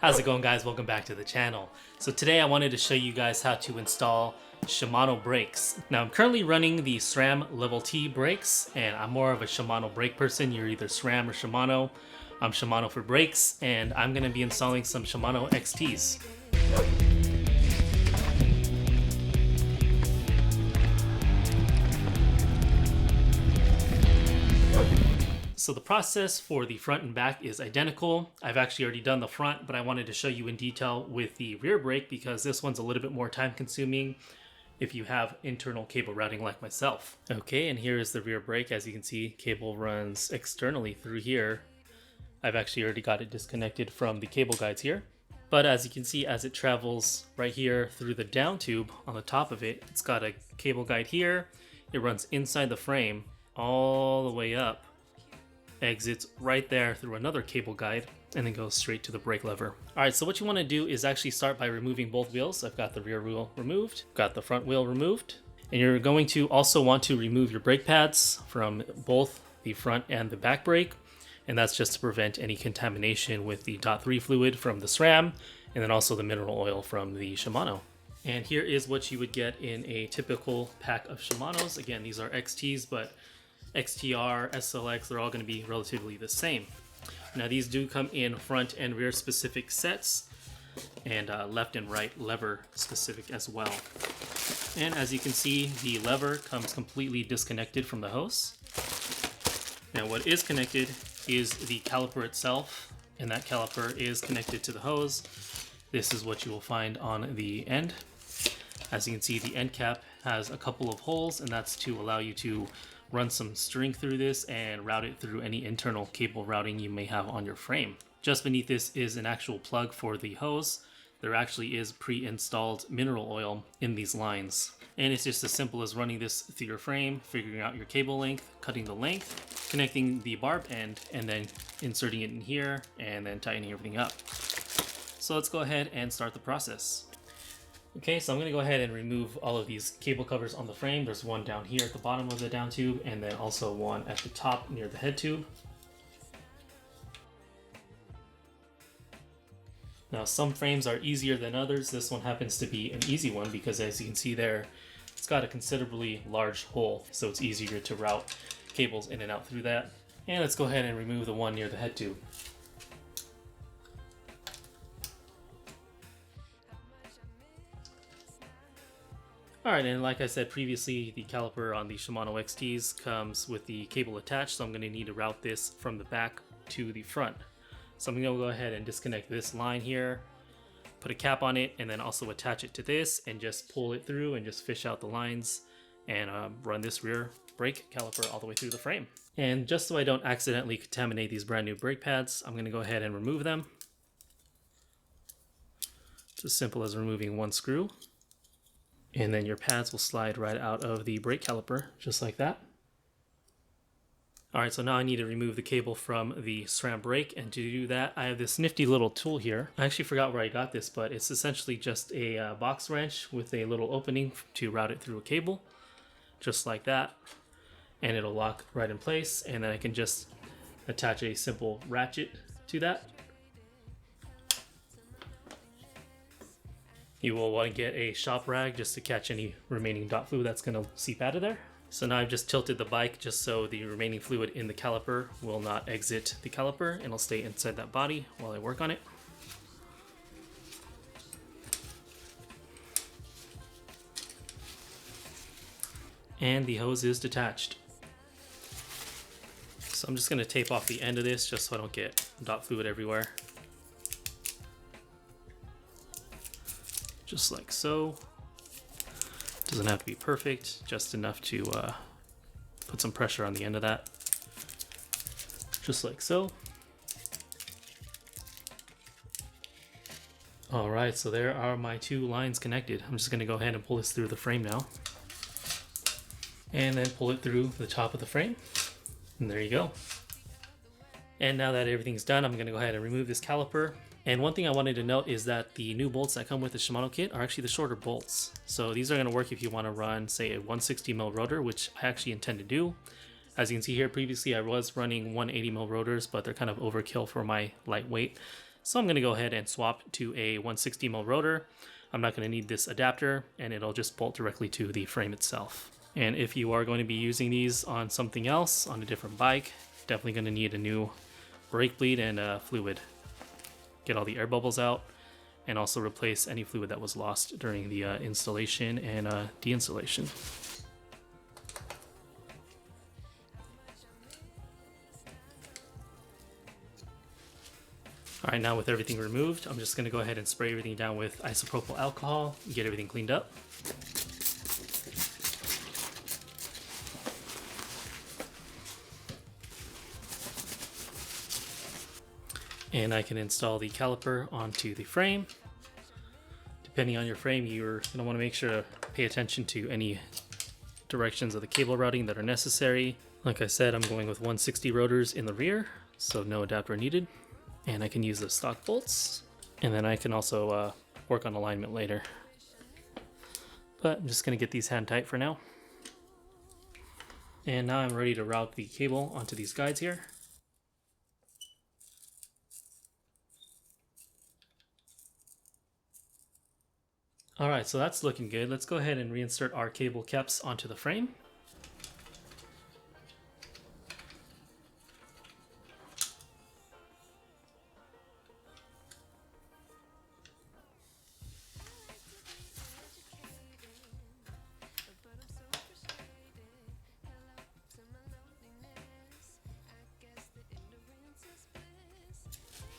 How's it going, guys? Welcome back to the channel. So today I wanted to show you guys how to install Shimano brakes. Now I'm currently running the SRAM Level T brakes, and I'm more of a Shimano brake person. You're either SRAM or Shimano. I'm Shimano for brakes, and I'm going to be installing some Shimano XTs. So the process for the front and back is identical. I've actually already done the front, but I wanted to show you in detail with the rear brake because this one's a little bit more time consuming if you have internal cable routing like myself. Okay, and here is the rear brake. As you can see, cable runs externally through here. I've actually already got it disconnected from the cable guides here. But as you can see, as it travels right here through the down tube on the top of it, it's got a cable guide here. It runs inside the frame all the way up, exits right there through another cable guide, and then goes straight to the brake lever. Alright, so what you want to do is actually start by removing both wheels. I've got the rear wheel removed, got the front wheel removed, and you're going to also want to remove your brake pads from both the front and the back brake, and that's just to prevent any contamination with the .3 fluid from the SRAM, and then also the mineral oil from the Shimano. And here is what you would get in a typical pack of Shimanos. Again, these are XTs, but XTR, SLX, they're all going to be relatively the same. Now these do come in front and rear specific sets, and left and right lever specific as well. And as you can see, the lever comes completely disconnected from the hose. Now what is connected is the caliper itself, and that caliper is connected to the hose. This is what you will find on the end. As you can see, the end cap has a couple of holes, and that's to allow you to run some string through this and route it through any internal cable routing you may have on your frame. Just beneath this is an actual plug for the hose. There actually is pre-installed mineral oil in these lines. And it's just as simple as running this through your frame, figuring out your cable length, cutting the length, connecting the barb end, and then inserting it in here, and then tightening everything up. So let's go ahead and start the process. Okay, so I'm going to go ahead and remove all of these cable covers on the frame. There's one down here at the bottom of the down tube, and then also one at the top near the head tube. Now some frames are easier than others. This one happens to be an easy one because, as you can see there, it's got a considerably large hole, so it's easier to route cables in and out through that. And let's go ahead and remove the one near the head tube. Alright, and like I said previously, the caliper on the Shimano XTs comes with the cable attached, so I'm going to need to route this from the back to the front. So I'm going to go ahead and disconnect this line here, put a cap on it, and then also attach it to this, and just pull it through and just fish out the lines, and run this rear brake caliper all the way through the frame. And just so I don't accidentally contaminate these brand new brake pads, I'm going to go ahead and remove them. It's as simple as removing one screw. And then your pads will slide right out of the brake caliper, just like that. Alright, so now I need to remove the cable from the SRAM brake, and to do that, I have this nifty little tool here. I actually forgot where I got this, but it's essentially just a box wrench with a little opening to route it through a cable, just like that. And it'll lock right in place, and then I can just attach a simple ratchet to that. You will want to get a shop rag just to catch any remaining dot fluid that's going to seep out of there. So now I've just tilted the bike just so the remaining fluid in the caliper will not exit the caliper and it'll stay inside that body while I work on it. And the hose is detached. So I'm just going to tape off the end of this just so I don't get dot fluid everywhere. Just like so. Doesn't have to be perfect, just enough to put some pressure on the end of that. Just like so. Alright, so there are my two lines connected. I'm just going to go ahead and pull this through the frame now. And then pull it through the top of the frame. And there you go. And now that everything's done, I'm going to go ahead and remove this caliper. And one thing I wanted to note is that the new bolts that come with the Shimano Kit are actually the shorter bolts. So these are going to work if you want to run, say, a 160mm rotor, which I actually intend to do. As you can see here, previously I was running 180mm rotors, but they're kind of overkill for my lightweight. So I'm going to go ahead and swap to a 160mm rotor. I'm not going to need this adapter, and it'll just bolt directly to the frame itself. And if you are going to be using these on something else, on a different bike, definitely going to need a new brake bleed and fluid. Get all the air bubbles out, and also replace any fluid that was lost during the installation and deinstallation. All right, now with everything removed, I'm just going to go ahead and spray everything down with isopropyl alcohol and get everything cleaned up. And I can install the caliper onto the frame. Depending on your frame, you're going to want to make sure to pay attention to any directions of the cable routing that are necessary. Like I said, I'm going with 160 rotors in the rear, so no adapter needed. And I can use the stock bolts, and then I can also work on alignment later. But I'm just going to get these hand tight for now. And now I'm ready to route the cable onto these guides here. Alright, so that's looking good. Let's go ahead and reinsert our cable caps onto the frame.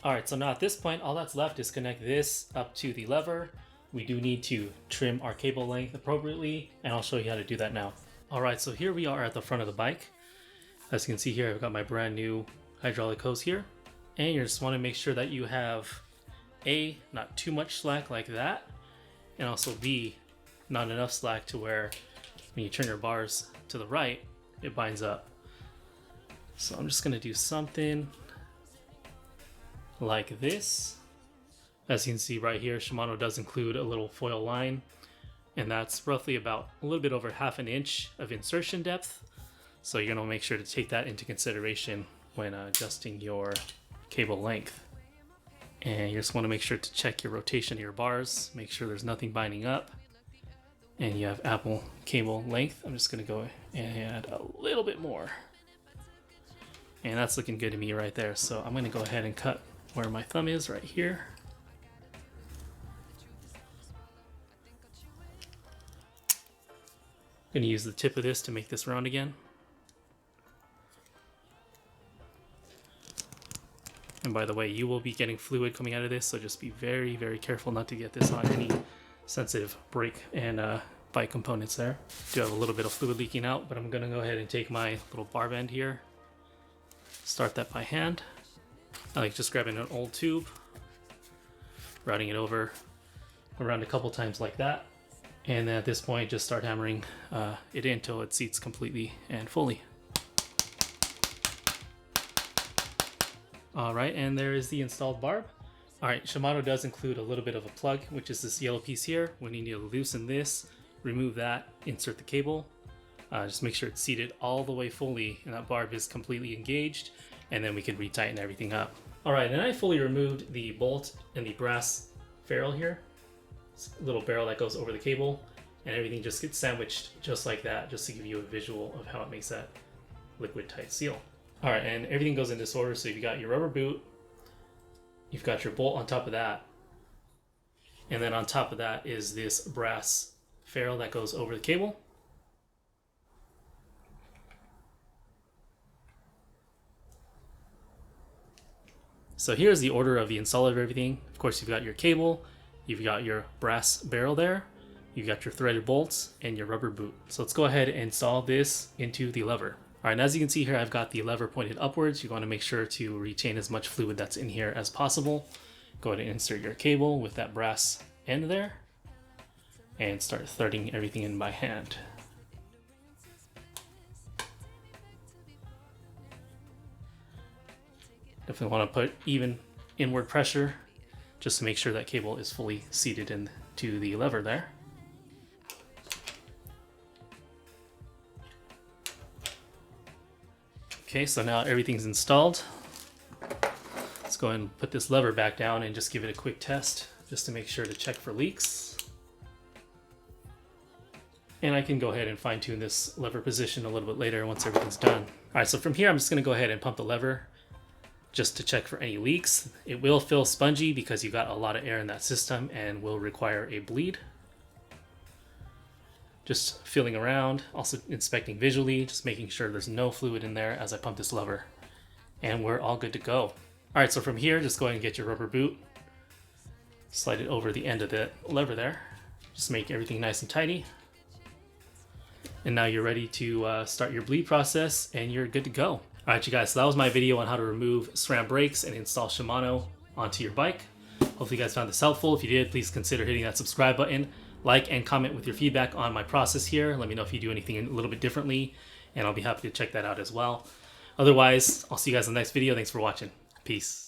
Alright, so now at this point, all that's left is connect this up to the lever. We do need to trim our cable length appropriately, and I'll show you how to do that now. Alright, so here we are at the front of the bike. As you can see here, I've got my brand new hydraulic hose here. And you just want to make sure that you have A, not too much slack like that, and also B, not enough slack to where when you turn your bars to the right, it binds up. So I'm just going to do something like this. As you can see right here, Shimano does include a little foil line, and that's roughly about a little bit over 1/2 inch of insertion depth. So you're gonna make sure to take that into consideration when adjusting your cable length. And you just wanna make sure to check your rotation of your bars, make sure there's nothing binding up, and you have ample cable length. I'm just gonna go and add a little bit more. And that's looking good to me right there. So I'm gonna go ahead and cut where my thumb is right here. I'm going to use the tip of this to make this round again. And by the way, you will be getting fluid coming out of this, so just be very, very careful not to get this on any sensitive brake and bike components there. Do have a little bit of fluid leaking out, but I'm going to go ahead and take my little bar bend here. Start that by hand. I like just grabbing an old tube, routing it over around a couple times like that. And then at this point, just start hammering it in until it seats completely and fully. All right, and there is the installed barb. All right, Shimano does include a little bit of a plug, which is this yellow piece here. When you need to loosen this, remove that, insert the cable. Just make sure it's seated all the way fully and that barb is completely engaged, and then we can retighten everything up. All right, and I fully removed the bolt and the brass ferrule here. Little barrel that goes over the cable, and everything just gets sandwiched just like that, just to give you a visual of how it makes that liquid tight seal. All right, and everything goes in this order. So you've got your rubber boot, you've got your bolt on top of that, and then on top of that is this brass ferrule that goes over the cable. So here's the order of the install of everything. Of course, you've got your cable, you've got your brass barrel there, you've got your threaded bolts, and your rubber boot. So let's go ahead and install this into the lever. All right, and as you can see here, I've got the lever pointed upwards. You want to make sure to retain as much fluid that's in here as possible. Go ahead and insert your cable with that brass end there, and start threading everything in by hand. Definitely want to put even inward pressure just to make sure that cable is fully seated into the lever there. Okay, so now everything's installed. Let's Let's go ahead and put this lever back down and just give it a quick test just to make sure to check for leaks. And I can go ahead and fine tune this lever position a little bit later once everything's done. All right, so from here, I'm just gonna go ahead and pump the lever just to check for any leaks. It will feel spongy because you got a lot of air in that system and will require a bleed. Just feeling around, also inspecting visually, just making sure there's no fluid in there as I pump this lever. And we're all good to go. All right, so from here, just go ahead and get your rubber boot. Slide it over the end of the lever there. Just make everything nice and tidy. And now you're ready to start your bleed process and you're good to go. All right, you guys, so that was my video on how to remove SRAM brakes and install Shimano onto your bike. Hopefully you guys found this helpful. If you did, please consider hitting that subscribe button. Like and comment with your feedback on my process here. Let me know if you do anything a little bit differently, and I'll be happy to check that out as well. Otherwise, I'll see you guys in the next video. Thanks for watching. Peace.